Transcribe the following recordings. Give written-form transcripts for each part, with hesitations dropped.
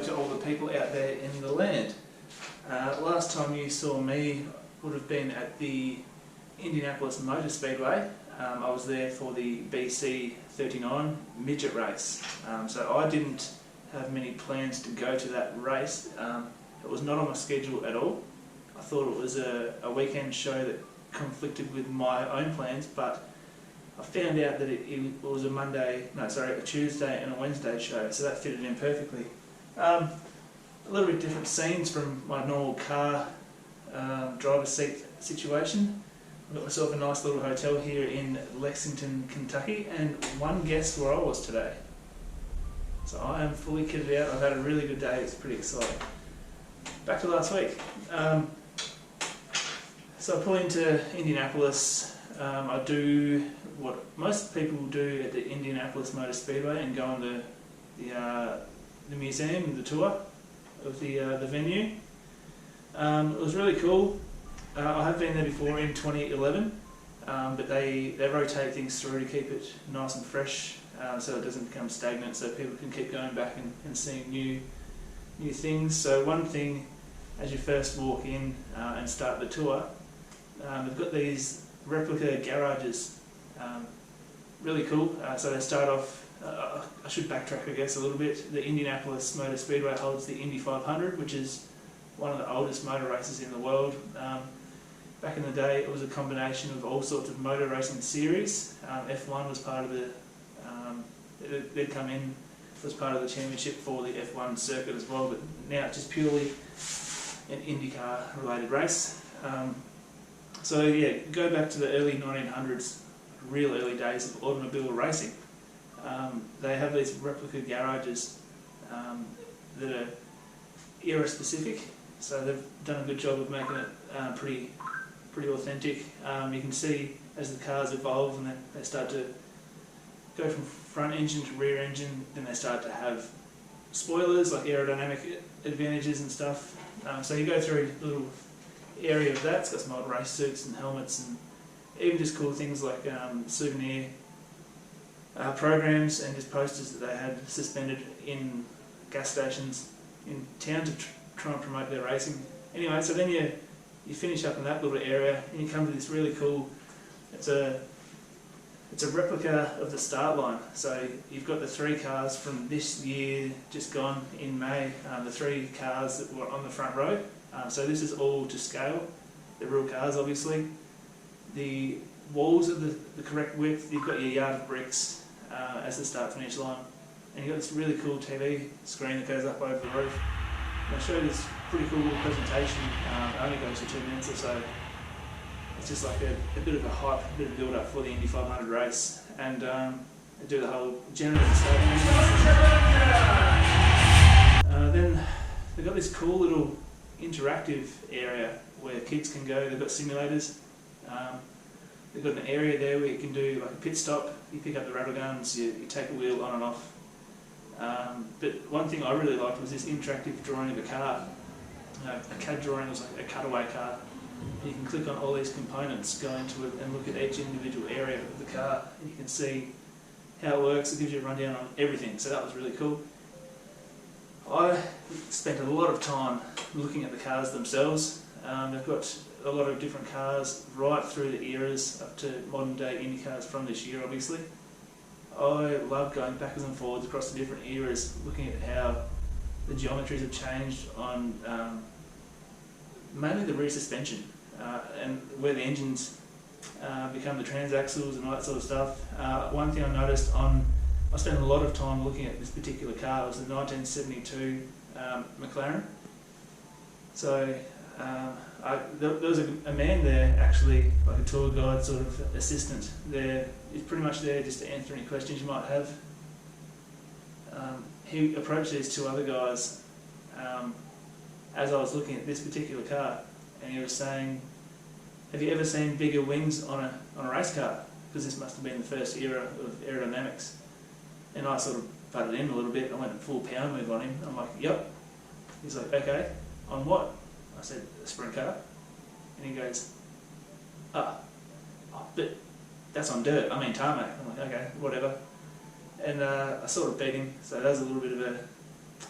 to all the people out there in the land. Last time you saw me would have been at the Indianapolis Motor Speedway. I was there for the BC39 midget race. So I didn't have many plans to go to that race. It was not on my schedule at all. I thought it was a weekend show that conflicted with my own plans, but I found out that it was a Tuesday and a Wednesday show, so that fitted in perfectly. A little bit different scenes from my normal car driver's seat situation. I got myself a nice little hotel here in Lexington, Kentucky, and one guess where I was today. So I am fully kitted out. I've had a really good day. It's pretty exciting. Back to last week. So I pull into Indianapolis. I do what most people do at the Indianapolis Motor Speedway and go on the museum, the tour of the venue. It was really cool. I have been there before in 2011, but they rotate things through to keep it nice and fresh, so it doesn't become stagnant, so people can keep going back and seeing new things. So one thing, as you first walk in and start the tour, they've got these replica garages. Really cool. So they start off, I should backtrack I guess a little bit. The Indianapolis Motor Speedway holds the Indy 500, which is one of the oldest motor races in the world. Back in the day it was a combination of all sorts of motor racing series. F1 was part of the, they'd come in as part of the championship for the F1 circuit as well, but now it's just purely an IndyCar related race. So yeah, go back to the early 1900s, real early days of automobile racing. They have these replica garages that are era specific, so they've done a good job of making it pretty authentic. You can see as the cars evolve and they start to go from front engine to rear engine, then they start to have spoilers like aerodynamic advantages and stuff. So you go through a little area of that. It's got some old race suits and helmets and even just cool things like souvenir programs and just posters that they had suspended in gas stations in town to try and promote their racing. Anyway, so then you finish up in that little area and you come to this really cool, it's a replica of the start line. So you've got the three cars from this year just gone in May, the three cars that were on the front row. So this is all to scale, the real cars obviously. The walls are the correct width. You've got your yard of bricks as the start-finish line, and you've got this really cool TV screen that goes up over the roof. And I'll show you this pretty cool little presentation. It only goes for 2 minutes or so. It's just like a bit of a hype, a bit of build-up for the Indy 500 race, and they do the whole generator statement. Then they've got this cool little interactive area where kids can go. They've got simulators. They've got an area there where you can do like a pit stop. You pick up the rattle guns, you take a wheel on and off. But one thing I really liked was this interactive drawing of a car. A CAD drawing was like a cutaway car. You can click on all these components, go into it and look at each individual area of the car, and you can see how it works. It gives you a rundown on everything, so that was really cool. I spent a lot of time looking at the cars themselves. They've got a lot of different cars right through the eras up to modern day Indy cars from this year obviously. I love going backwards and forwards across the different eras, looking at how the geometries have changed on mainly the rear suspension and where the engines become the transaxles and all that sort of stuff. One thing I noticed I spent a lot of time looking at this particular car. It was the 1972 McLaren. So there was a man there, actually, like a tour guide sort of assistant there. He's pretty much there just to answer any questions you might have. He approached these two other guys as I was looking at this particular car, and he was saying, "Have you ever seen bigger wings on a race car?" Because this must have been the first era of aerodynamics. And I sort of butted in a little bit. I went full power move on him. I'm like, "Yep." He's like, "Okay, on what?" I said, "A sprint car." And he goes, oh, but that's on dirt, I mean tarmac." I'm like, "Okay, whatever." And I sort of beat him, so that was a little bit of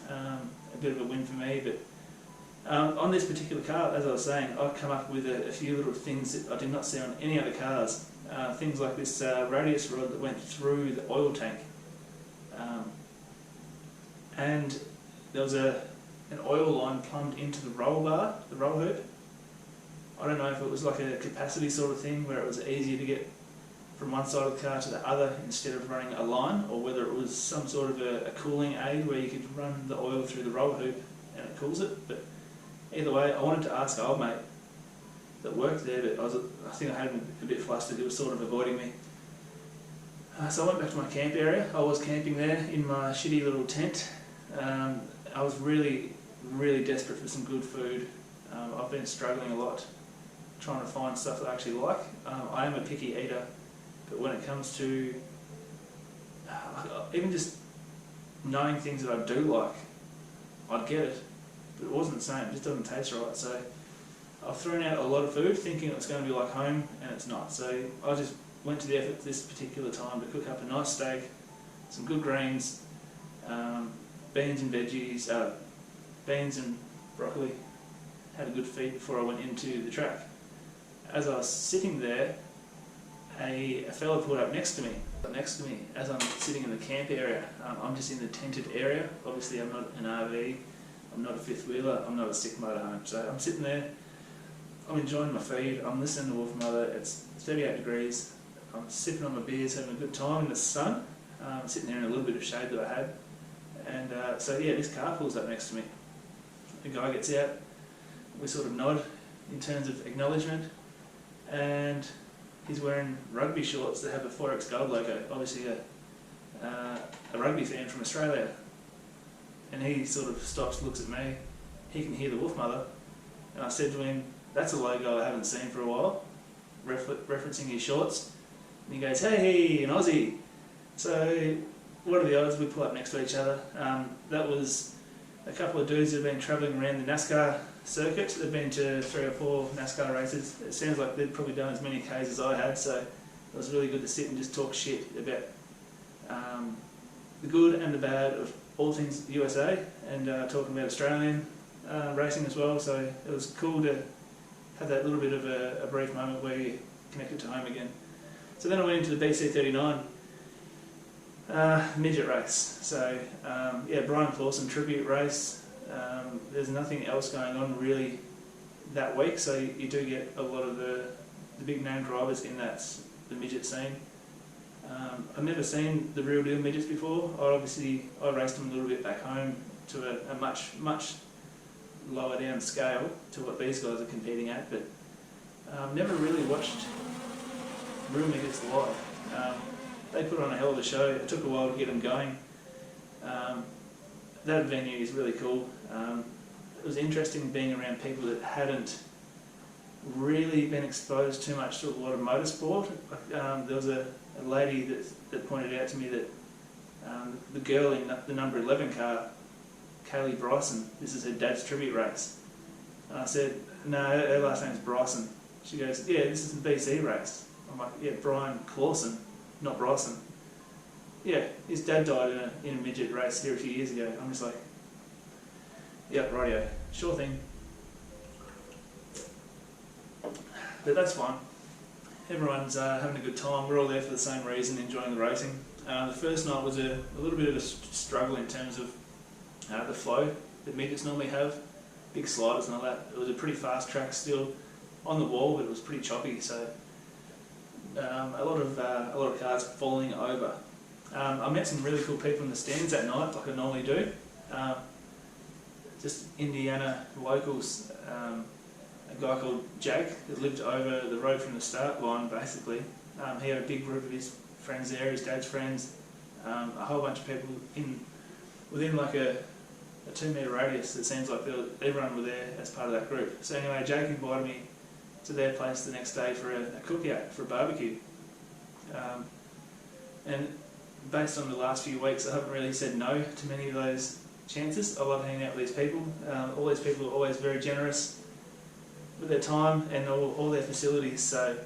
a bit of a win for me. But on this particular car, as I was saying, I've come up with a few little things that I did not see on any other cars. Things like this radius rod that went through the oil tank. And there was an oil line plumbed into the roll bar, the roll hoop. I don't know if it was like a capacity sort of thing where it was easier to get from one side of the car to the other instead of running a line, or whether it was some sort of a cooling aid where you could run the oil through the roll hoop and it cools it. But either way, I wanted to ask old mate that worked there, but I think I had him a bit flustered. He was sort of avoiding me. So I went back to my camp area. I was camping there in my shitty little tent. I was really desperate for some good food. I've been struggling a lot trying to find stuff that I actually like. I am a picky eater, but when it comes to even just knowing things that I do like, I'd get it, but it wasn't the same. It just doesn't taste right. So I've thrown out a lot of food thinking it's going to be like home, and it's not. So I just went to the effort this particular time to cook up a nice steak, some good greens, beans and veggies, beans and broccoli. Had a good feed before I went into the track. As I was sitting there, a fella pulled up next to me as I'm sitting in the camp area. I'm just in the tented area. Obviously I'm not an RV, I'm not a fifth wheeler, I'm not a sick motorhome. So I'm sitting there, I'm enjoying my feed, I'm listening to Wolf Mother. It's 38 degrees, I'm sipping on my beers, having a good time in the sun. Sitting there in a little bit of shade that I had. And so yeah, this car pulls up next to me. The guy gets out, we sort of nod in terms of acknowledgement, and he's wearing rugby shorts that have a 4X Gold logo, obviously a rugby fan from Australia. And he sort of stops, looks at me, he can hear the Wolf Mother, and I said to him, that's a logo I haven't seen for a while, referencing his shorts. And he goes, hey, an Aussie. So what are the odds we pull up next to each other? That was a couple of dudes that have been travelling around the NASCAR circuit. They've been to 3 or 4 NASCAR races. It sounds like they'd probably done as many Ks as I had, so it was really good to sit and just talk shit about the good and the bad of all things USA, and talking about Australian racing as well. So it was cool to have that little bit of a brief moment where you connected to home again. So then I went into the BC39 midget race. So yeah, Brian Clausen tribute race. There's nothing else going on really that week, so you do get a lot of the big name drivers in the midget scene. I've never seen the real deal midgets before. I raced them a little bit back home to a much lower down scale to what these guys are competing at, but never really watched real midgets live. They put on a hell of a show. It took a while to get them going. That venue is really cool. It was interesting being around people that hadn't really been exposed too much to a lot of motorsport. There was a lady that pointed out to me that the girl in the number 11 car, Kaylee Bryson, this is her dad's tribute race. And I said, no, her last name's Bryson. She goes, yeah, this is the BC race. I'm like, yeah, Brian Clausen, not Bryson. Yeah, his dad died in a midget race here a few years ago. I'm just like, yeah, rightio, sure thing. But that's fine. Everyone's having a good time. We're all there for the same reason, enjoying the racing. The first night was a little bit of a struggle in terms of the flow that midgets normally have. Big sliders and all that. It was a pretty fast track still on the wall, but it was pretty choppy. So a lot of cars falling over. I met some really cool people in the stands that night, like I normally do. Just Indiana locals. A guy called Jake that lived over the road from the start line, basically. He had a big group of his friends there, his dad's friends, a whole bunch of people within like a 2 metre radius. It seems like everyone were there as part of that group. So anyway, Jake invited me to their place the next day for a cookout, for a barbecue. And based on the last few weeks, I haven't really said no to many of those chances. I love hanging out with these people. All these people are always very generous with their time and all their facilities. So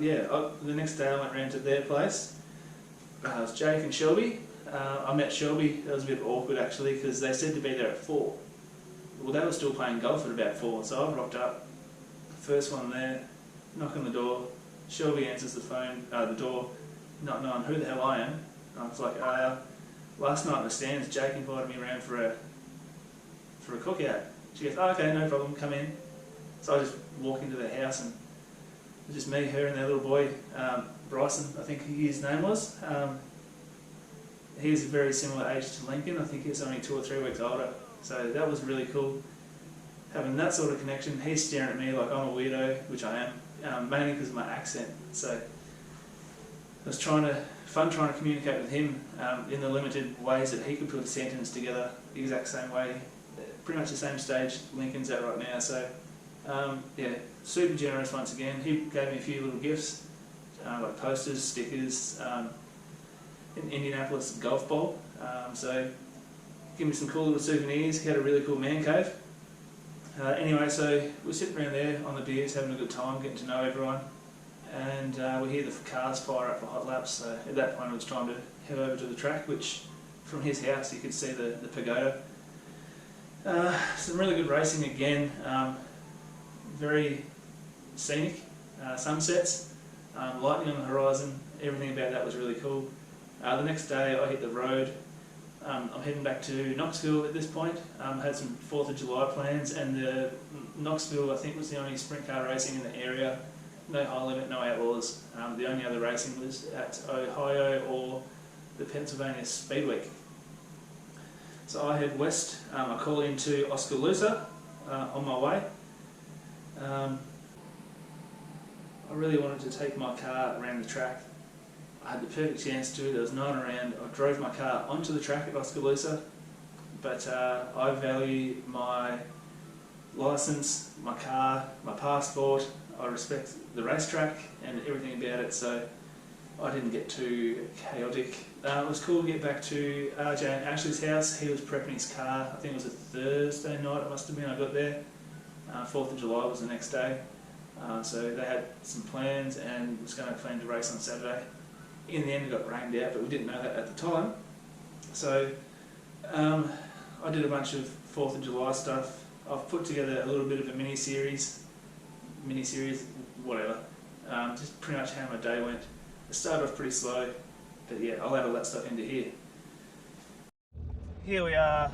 yeah, the next day I went round to their place. It was Jake and Shelby. I met Shelby. That was a bit awkward actually because they said to be there at 4. Well, they were still playing golf at about 4, so I rocked up. First one there, knock on the door. Shelby answers the door, not knowing who the hell I am. And I was like, last night in the stands, Jake invited me around for a cookout. She goes, oh, okay, no problem, come in. So I just walk into the house and it was just me, her and their little boy, Bryson, I think his name was. He's a very similar age to Lincoln. I think he's only 2 or 3 weeks older. So that was really cool. Having that sort of connection, he's staring at me like I'm a weirdo, which I am, mainly because of my accent. So it was fun trying to communicate with him in the limited ways that he could put a sentence together the exact same way, pretty much the same stage Lincoln's at right now. So yeah, super generous once again. He gave me a few little gifts, like posters, stickers, an Indianapolis golf ball. So give me some cool little souvenirs. He had a really cool man cave. Anyway, so we're sitting around there on the beers, having a good time, getting to know everyone, and we hear the cars fire up for hot laps. So at that point it was time to head over to the track, which from his house you could see the pagoda. Some really good racing again, very scenic, sunsets, lightning on the horizon, everything about that was really cool. The next day I hit the road. I'm heading back to Knoxville at this point. Had some 4th of July plans, and Knoxville I think was the only sprint car racing in the area. No high limit, no outlaws. The only other racing was at Ohio or the Pennsylvania Speed Week. So I head west. I call into Oskaloosa on my way. I really wanted to take my car around the track. I had the perfect chance to. There was no one around. I drove my car onto the track at Oskaloosa, but I value my licence, my car, my passport. I respect the racetrack and everything about it, so I didn't get too chaotic. It was cool to get back to RJ and Ashley's house. He was prepping his car. I think it was a Thursday night, it must have been, I got there. 4th of July was the next day. So they had some plans and was going to plan to race on Saturday. In the end it got rained out, but we didn't know that at the time. So I did a bunch of 4th of July stuff. I've put together a little bit of a mini-series, whatever. Just pretty much how my day went. It started off pretty slow, but yeah, I'll add all that stuff into here. Here we are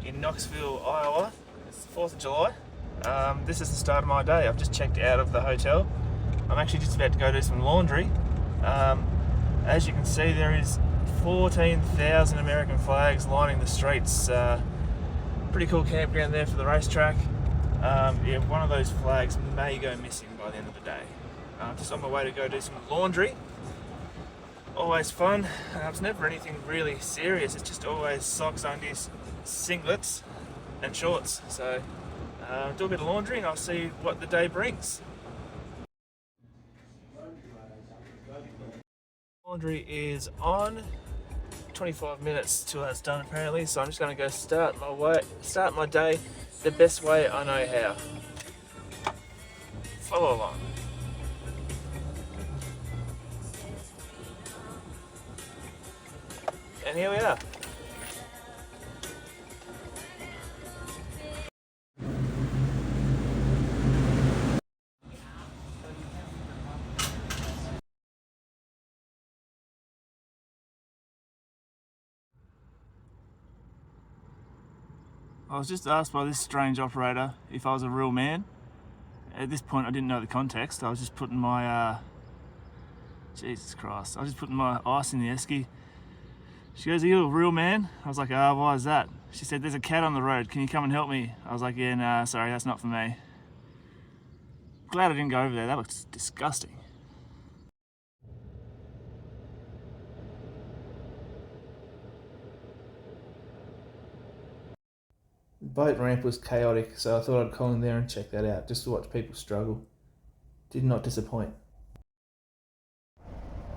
in Knoxville, Iowa. It's the 4th of July. This is the start of my day. I've just checked out of the hotel. I'm actually just about to go do some laundry. As you can see, there is 14,000 American flags lining the streets. Pretty cool campground there for the racetrack. Yeah, one of those flags may go missing by the end of the day. Just on my way to go do some laundry. Always fun. It's never anything really serious. It's just always socks, undies, singlets and shorts. So do a bit of laundry and I'll see what the day brings. Laundry is on. 25 minutes till that's done apparently, so I'm just going to go start my day the best way I know how. Follow along. And here we are. I was just asked by this strange operator if I was a real man. At this point I didn't know the context. I was just putting my, Jesus Christ, I was just putting my ice in the esky. She goes, are you a real man? I was like, why is that? She said, there's a cat on the road, can you come and help me? I was like, yeah, nah, sorry, that's not for me. Glad I didn't go over there, that looks disgusting. The boat ramp was chaotic, so I thought I'd call in there and check that out, just to watch people struggle. Did not disappoint.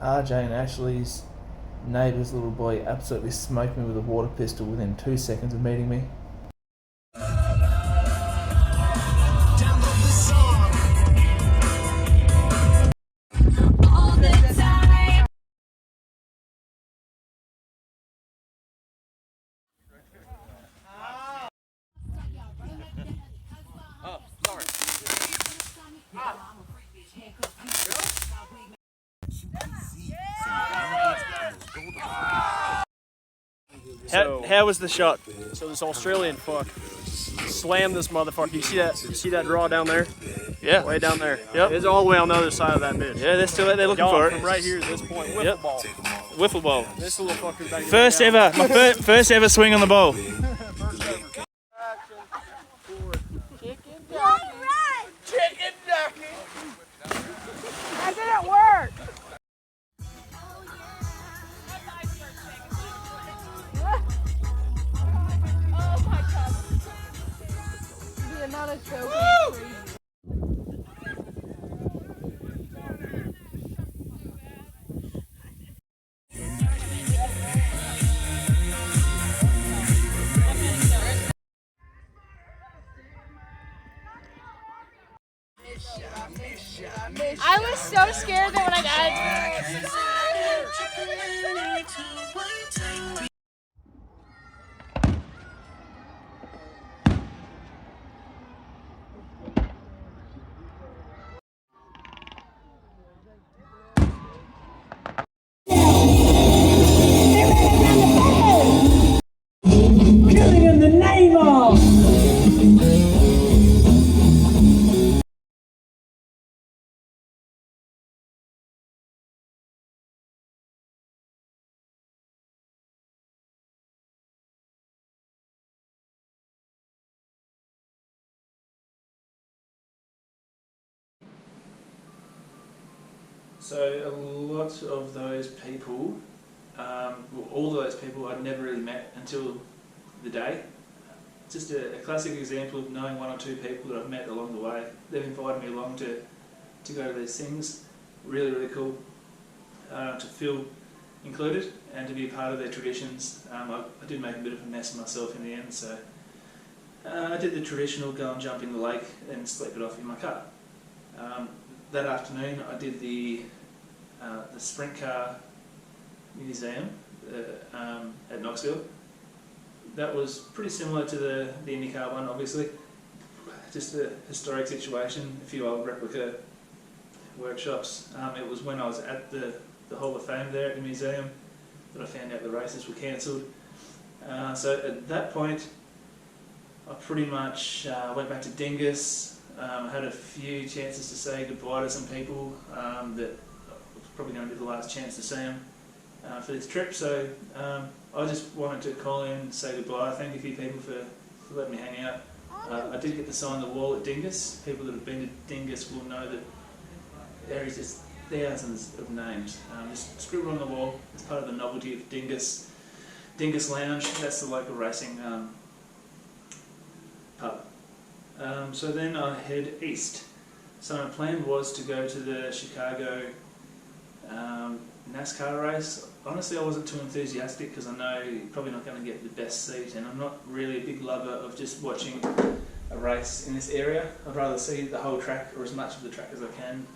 RJ and Ashley's neighbour's little boy absolutely smoked me with a water pistol within 2 seconds of meeting me. How was the shot? So this Australian fuck slammed this motherfucker. You see that? You see that draw down there? Yeah. Way down there. Yep. It's all the way on the other side of that bitch. Yeah, they're still out there looking Y'all for it. from right here to this point. Wiffle ball. Wiffle ball. This little fucker's back First ever. My first ever swing on the ball. Chicken ducky. That didn't work. Oh my god. The amount of choking. I was so scared that when I got Killing in the name of. So a lot of those people, well, all of those people I'd never really met until the day. Just a classic example of knowing one or two people that I've met along the way. They've invited me along to go to these things. Really, really cool to feel included and to be part of their traditions. I did make a bit of a mess of myself in the end, so I did the traditional go and jump in the lake and sleep it off in my car. That afternoon I did the sprint car museum at Knoxville. That was pretty similar to the IndyCar one, obviously. Just a historic situation, a few old replica workshops. It was when I was at the Hall of Fame there at the museum that I found out the races were cancelled. So at that point I pretty much went back to Dingus. I had a few chances to say goodbye to some people that was probably going to be the last chance to see them for this trip. So I just wanted to call in and say goodbye. Thank a few people for letting me hang out. I did get to sign the wall at Dingus. People that have been to Dingus will know that there is just thousands of names. Just scribbled on the wall. It's part of the novelty of Dingus. Dingus Lounge, that's the local racing pub. So then I head east. So my plan was to go to the Chicago NASCAR race. Honestly, I wasn't too enthusiastic because I know you're probably not going to get the best seat, and I'm not really a big lover of just watching a race in this area. I'd rather see the whole track, or as much of the track as I can.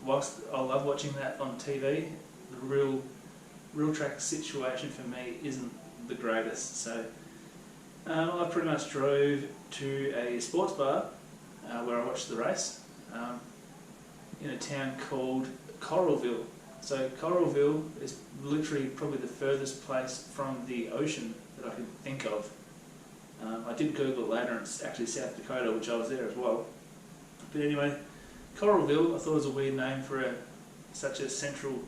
Whilst I love watching that on TV, the real track situation for me isn't the greatest. So I pretty much drove to a sports bar where I watched the race in a town called Coralville. So Coralville is literally probably the furthest place from the ocean that I could think of. I did Google it later, and it's actually South Dakota, which I was there as well. But anyway, Coralville I thought was a weird name for such a central,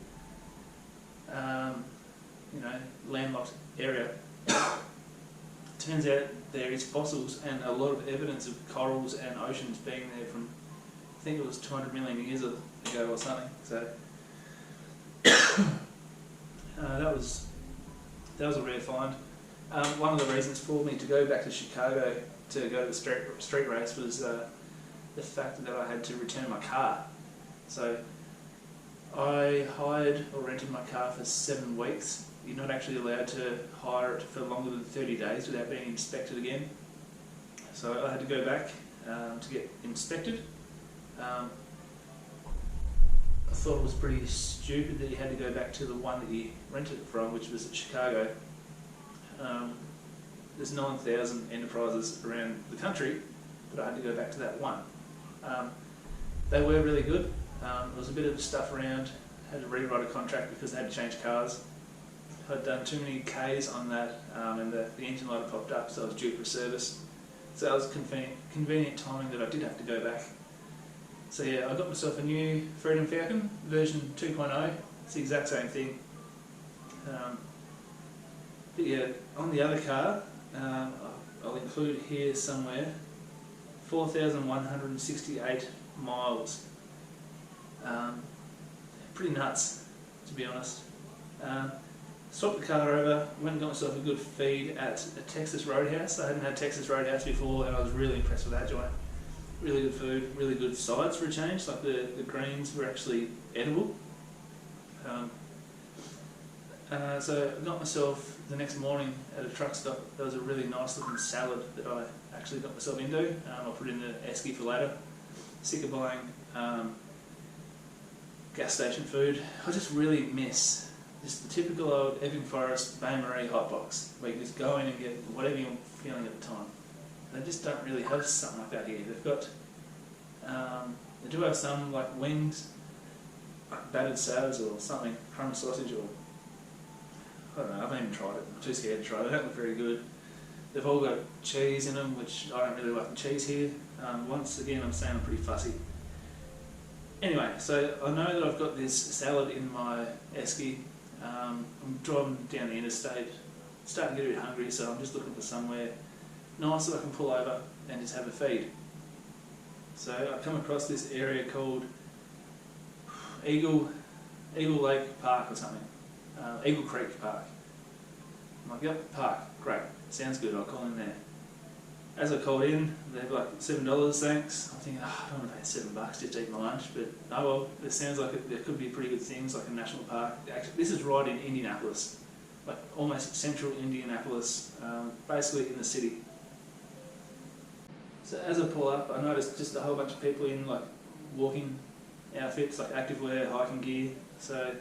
landlocked area. Turns out there is fossils and a lot of evidence of corals and oceans being there from, I think it was 200 million years ago or something. So that was a rare find. One of the reasons for me to go back to Chicago to go to the street race was the fact that I had to return my car. So I hired or rented my car for 7 weeks. You're not actually allowed to hire it for longer than 30 days without being inspected again. So I had to go back to get inspected. I thought it was pretty stupid that you had to go back to the one that you rented it from, which was at Chicago. There's 9,000 enterprises around the country, but I had to go back to that one. They were really good. There was a bit of stuff around, had to rewrite a contract because they had to change cars. I'd done too many Ks on that, and the engine light had popped up, so I was due for a service. So that was convenient timing that I did have to go back. So yeah, I got myself a new Freedom Falcon, version 2.0. It's the exact same thing. But yeah, on the other car, I'll include here somewhere, 4,168 miles. Pretty nuts, to be honest. Swapped the car over, went and got myself a good feed at a Texas Roadhouse. I hadn't had Texas Roadhouse before, and I was really impressed with that joint. Really good food, really good sides for a change, like the greens were actually edible. So I got myself, the next morning at a truck stop, there was a really nice looking salad that I actually got myself into. I'll put it in the esky for later. Sick of buying gas station food. I just really miss just the typical old Epping Forest Bain Marie hotbox, where you just go in and get whatever you're feeling at the time. They just don't really have something like that here. They've got, they do have some like wings, like battered sours or something, crumb sausage or, I don't know, I haven't even tried it. I'm too scared to try it. They don't look very good. They've all got cheese in them, which I don't really like the cheese here. Once again, I'm saying I'm pretty fussy. Anyway, so I know that I've got this salad in my esky. I'm driving down the interstate, starting to get a bit hungry, so I'm just looking for somewhere nice that I can pull over and just have a feed. So I come across this area called Eagle Lake Park or something, Eagle Creek Park. I'm like, yep, park, great, sounds good, I'll call in there. As I called in, they're like $7, thanks. I'm thinking, I don't want to pay $7 just to eat my lunch, but oh well, it sounds like there could be pretty good things like a national park. Actually, this is right in Indianapolis, like almost central Indianapolis, basically in the city. So as I pull up, I noticed just a whole bunch of people in like walking outfits, like activewear, hiking gear. So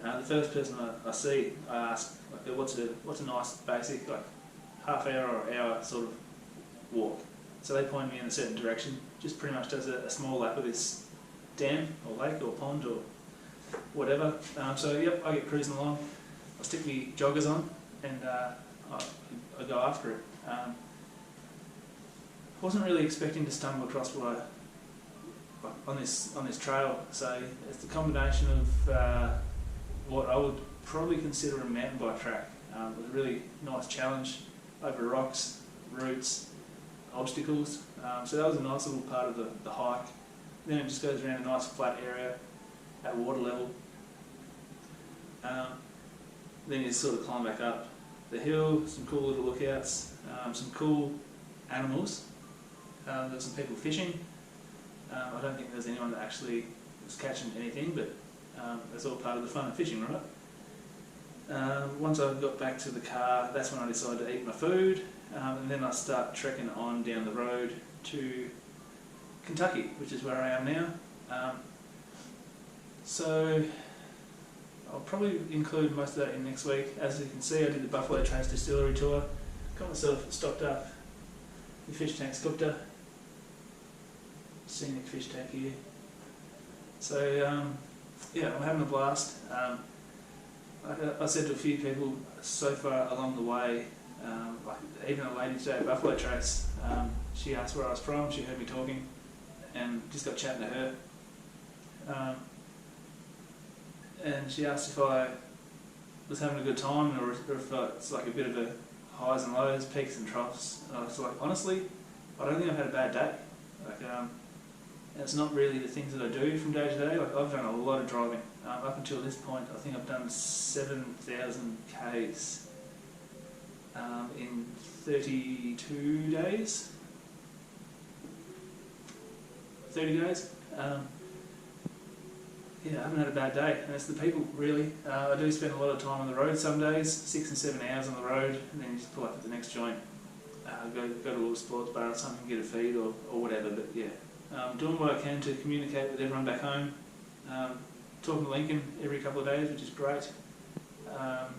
the first person I see, I ask, like, what's a nice basic like half hour or hour sort of walk. So they point me in a certain direction, just pretty much does a small lap of this dam or lake or pond or whatever. So yep, I get cruising along, I stick my joggers on and I go after it. Wasn't really expecting to stumble across on this trail, so it's the combination of what I would probably consider a mountain bike track. It was a really nice challenge over rocks, roots, obstacles, so that was a nice little part of the hike. Then it just goes around a nice flat area at water level. Then you sort of climb back up the hill, some cool little lookouts, some cool animals. There's some people fishing. I don't think there's anyone that actually was catching anything, but that's all part of the fun of fishing, right? Once I got back to the car, that's when I decided to eat my food, and then I start trekking on down the road to Kentucky, which is where I am now. So I'll probably include most of that in next week. As you can see, I did the Buffalo Trace Distillery tour, got myself stocked up, the fish tank's cooked up, scenic fish tank here. So yeah, I'm having a blast. I said to a few people so far along the way, like even a lady today at Buffalo Trace, she asked where I was from, she heard me talking, and just got chatting to her. And she asked if I was having a good time or if it's like a bit of a highs and lows, peaks and troughs. And I was like, honestly, I don't think I've had a bad day. Like, it's not really the things that I do from day to day. Like, I've done a lot of driving. Up until this point, I think I've done 7,000 Ks in 32 days. 30 days. Yeah, I haven't had a bad day, and it's the people, really. I do spend a lot of time on the road some days, 6 and 7 hours on the road, and then you just pull up at the next joint, go to a little sports bar or something, get a feed or whatever, but yeah. Doing what I can to communicate with everyone back home. Talking to Lincoln every couple of days, which is great.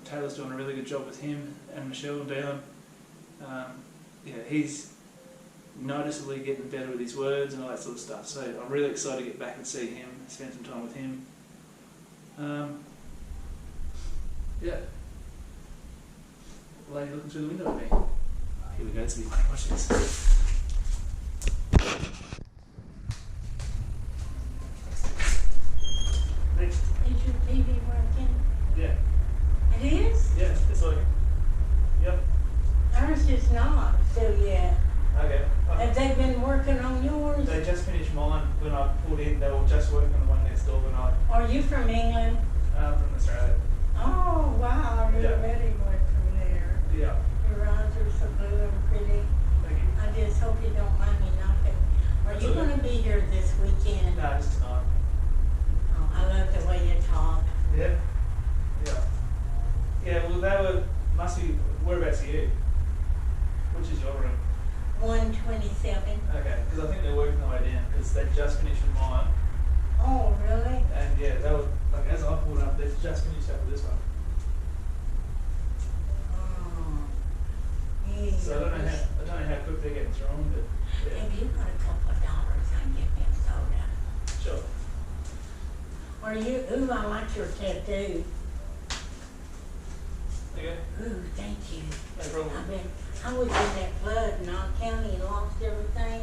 Taylor's doing a really good job with him and Michelle down. Yeah, he's noticeably getting better with his words and all that sort of stuff. So I'm really excited to get back and see him, spend some time with him. Yeah. Lady looking through the window at me. Here we go, it's a bit funny. Watch this. Next. Is your TV working? Yeah. It is? Yeah, it's working. Yep. Ours is not, so yeah. Okay. Have they been working on yours? They just finished mine when I pulled in. They were just working on the one next door when I Are you from England? from Australia. Oh, wow, you're Yeah. ready work from there. Yeah. Your eyes are so blue and pretty. Thank you. I just hope you don't mind me knocking. Are That's you okay. going to be here this weekend? No, just tonight. Oh, I love the way you talk. Yeah. Yeah. Yeah. Well, they were must be. Whereabouts are you? Which is your room? 127. Okay, because I think they're working their way down because they just finished with mine, Oh, really? and yeah, they were like as I pulled up, they've just finished up with this one. Oh. Yeah. So I don't know how quick they're getting through them, but yeah. Have you got a couple of dollars? I can get me a soda. Sure. Are you? Ooh, I like your tattoo. Okay. Ooh, thank you. No problem. I was in that flood in Knox County and lost everything.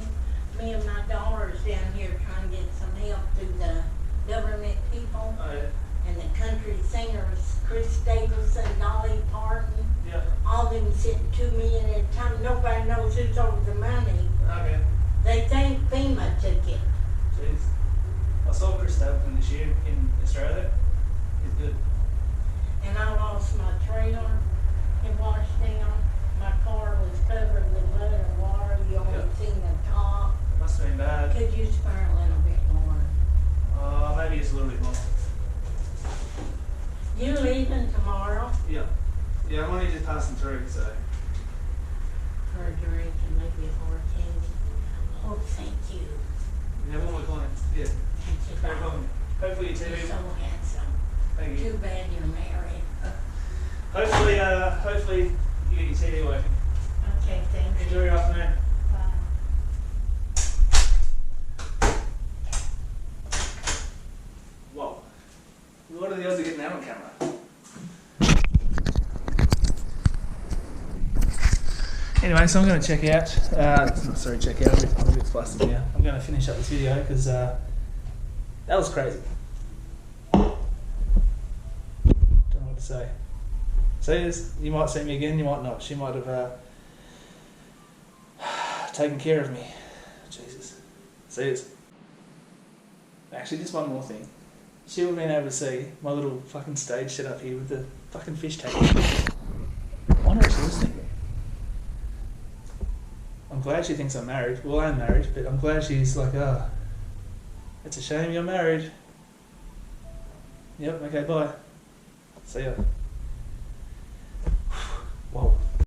Me and my daughter's down here trying to get some help through the government people Oh yeah. and the country singers, Chris Stapleton, Dolly Parton. Yeah. All them sent $2 million at a time. Nobody knows who's over the money. Okay. They think FEMA took it. Jeez. I saw Chris Stapleton this year in Australia. He's good. And I lost my trailer. It washed down. My car was covered with mud and water. You only Yeah. seen the top. Must have been bad. Could you spare a little bit more? Maybe just a little bit more. You leaving tomorrow Yeah. Yeah, I'm only just passing through, so. for a drink and maybe more candy? Oh, thank you. Yeah, one more client. Yeah. Thank you. No problem. Hopefully your You're TV. so handsome. Thank you. Too bad you're married. Hopefully you get your TV working. Okay, thank you. Enjoy your afternoon. Bye. Whoa. What are the odds of getting that on camera? Anyway, so I'm going to check out. Check out. I'm a bit flustered now. I'm going to finish up this video because that was crazy. Don't know what to say. See, you might see me again, you might not. She might have taken care of me. Jesus. See us. Actually, just one more thing. She would have been able to see my little fucking stage set up here with the fucking fish tank. I wonder what she was thinking. I'm glad she thinks I'm married. Well, I'm married, but I'm glad she's like, it's a shame you're married. Yep, okay, bye. See ya.